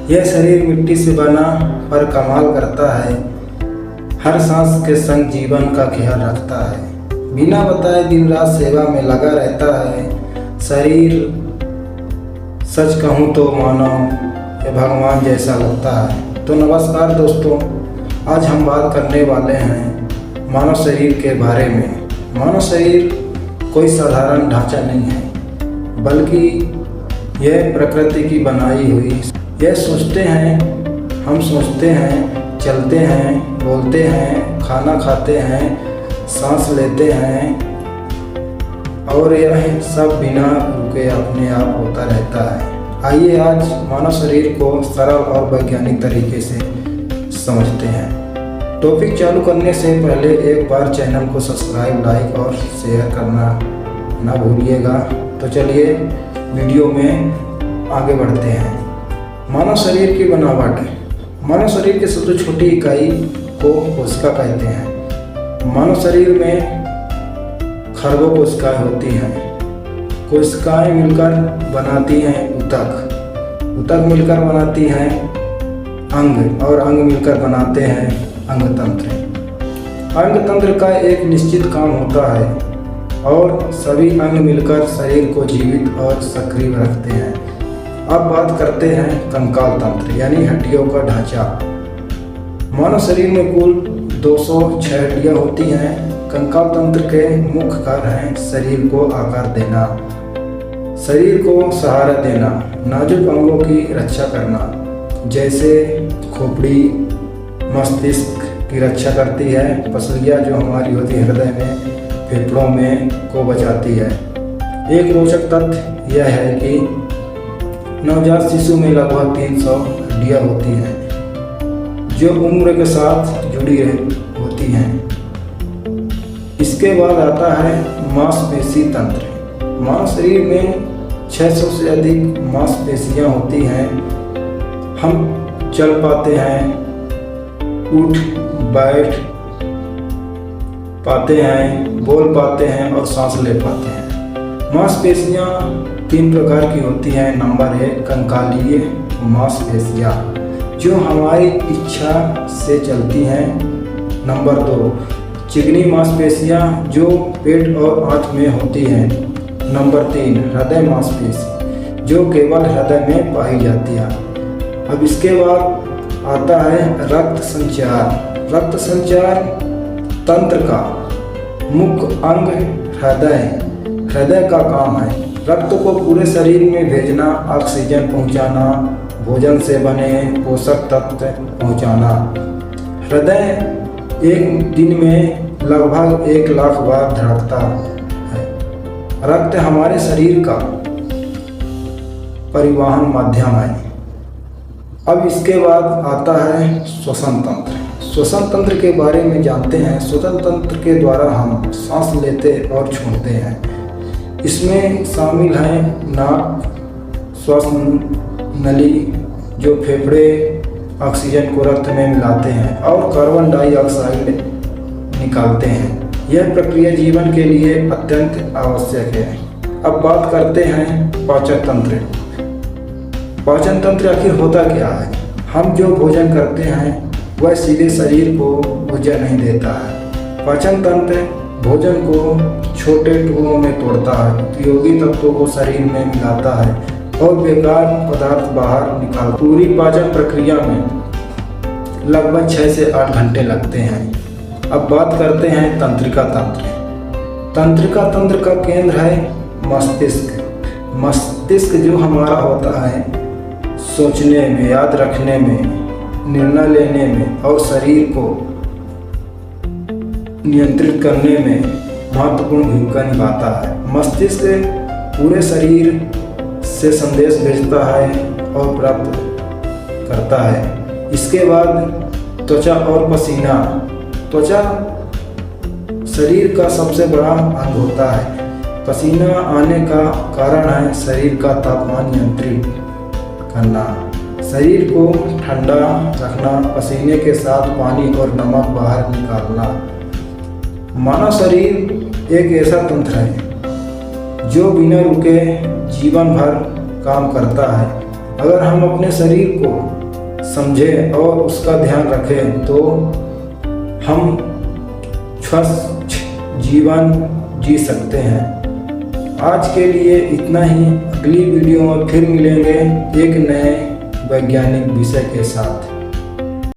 यह शरीर मिट्टी से बना पर कमाल करता है, हर सांस के संग जीवन का ख्याल रखता है। बिना बताए दिन रात सेवा में लगा रहता है। शरीर सच कहूँ तो मानो ये भगवान जैसा लगता है। तो नमस्कार दोस्तों, आज हम बात करने वाले हैं मानव शरीर के बारे में। मानव शरीर कोई साधारण ढांचा नहीं है, बल्कि यह प्रकृति की बनाई हुई। यह हम सोचते हैं, चलते हैं, बोलते हैं, खाना खाते हैं, सांस लेते हैं और यह सब बिना रुके अपने आप होता रहता है। आइए आज मानव शरीर को सरल और वैज्ञानिक तरीके से समझते हैं। टॉपिक चालू करने से पहले एक बार चैनल को सब्सक्राइब, लाइक और शेयर करना ना भूलिएगा। तो चलिए वीडियो में आगे बढ़ते हैं। मानव शरीर की बनावट। मानव शरीर की सबसे छोटी इकाई को कोशिका कहते हैं। मानव शरीर में खरबों कोशिकाएं होती हैं। कोशिकाएं मिलकर बनाती हैं ऊतक, ऊतक मिलकर बनाती हैं अंग और अंग मिलकर बनाते हैं अंगतंत्र। अंगतंत्र का एक निश्चित काम होता है और सभी अंग मिलकर शरीर को जीवित और सक्रिय रखते हैं। अब बात करते हैं कंकाल तंत्र यानी हड्डियों का ढांचा। मानव शरीर में कुल 206 हड्डियां होती हैं। कंकाल तंत्र के मुख्य कार्य हैं शरीर को आकार देना, शरीर को सहारा देना, नाजुक अंगों की रक्षा करना, जैसे खोपड़ी मस्तिष्क की रक्षा करती है, पसलियाँ जो हमारी होती है हृदय में, फेफड़ों में को बचाती है। एक रोचक तथ्य यह है कि नवजात शिशु में लगभग 300 हड्डियाँ होती हैं जो उम्र के साथ जुड़ी होती हैं। इसके बाद आता है मांसपेशी तंत्र। मानव शरीर में 600 से अधिक मांसपेशियाँ होती हैं। हम चल पाते हैं, उठ बैठ पाते हैं, बोल पाते हैं और सांस ले पाते हैं। मांसपेशियाँ 3 प्रकार की होती हैं। नंबर 1 कंकालीय मांसपेशियाँ जो हमारी इच्छा से चलती हैं। नंबर 2 चिकनी मांसपेशियाँ जो पेट और आंत में होती हैं। नंबर 3 हृदय मांसपेशी जो केवल हृदय में पाई जाती है। अब इसके बाद आता है रक्त संचार। रक्त संचार तंत्र का मुख्य अंग हृदय का काम है रक्त को पूरे शरीर में भेजना, ऑक्सीजन पहुंचाना, भोजन से बने पोषक तत्व पहुंचाना। हृदय एक दिन में लगभग 1 लाख बार धड़कता है। रक्त हमारे शरीर का परिवहन माध्यम है। अब इसके बाद आता है श्वसन तंत्र। श्वसन तंत्र के बारे में जानते हैं। श्वसन तंत्र के द्वारा हम सांस लेते और छोड़ते हैं। इसमें शामिल हैं नाक, श्वसन नली जो फेफड़े ऑक्सीजन को रक्त में मिलाते हैं और कार्बन डाइऑक्साइड निकालते हैं। यह प्रक्रिया जीवन के लिए अत्यंत आवश्यक है। अब बात करते हैं पाचन तंत्र। पाचन तंत्र आखिर होता क्या है? हम जो भोजन करते हैं वह सीधे शरीर को ऊर्जा नहीं देता है। पाचन तंत्र भोजन को छोटे टुकड़ों में तोड़ता है, उपयोगी तत्वों को शरीर में मिलाता है और बेकार पदार्थ बाहर निकाल। पूरी पाचन प्रक्रिया में लगभग 6 से 8 घंटे लगते हैं। अब बात करते हैं तंत्रिका तंत्र। तंत्रिका तंत्र का केंद्र है मस्तिष्क। मस्तिष्क जो हमारा होता है सोचने में, याद रखने में, निर्णय लेने में और शरीर को नियंत्रित करने में महत्वपूर्ण भूमिका निभाता है। मस्तिष्क पूरे शरीर से संदेश भेजता है और प्राप्त करता है। इसके बाद त्वचा और पसीना। त्वचा शरीर का सबसे बड़ा अंग होता है। पसीना आने का कारण है शरीर का तापमान नियंत्रित करना, शरीर को ठंडा रखना, पसीने के साथ पानी और नमक बाहर निकालना। मानव शरीर एक ऐसा तंत्र है जो बिना रुके जीवन भर काम करता है। अगर हम अपने शरीर को समझें और उसका ध्यान रखें तो हम स्वस्थ जीवन जी सकते हैं। आज के लिए इतना ही। अगली वीडियो में फिर मिलेंगे एक नए वैज्ञानिक विषय के साथ।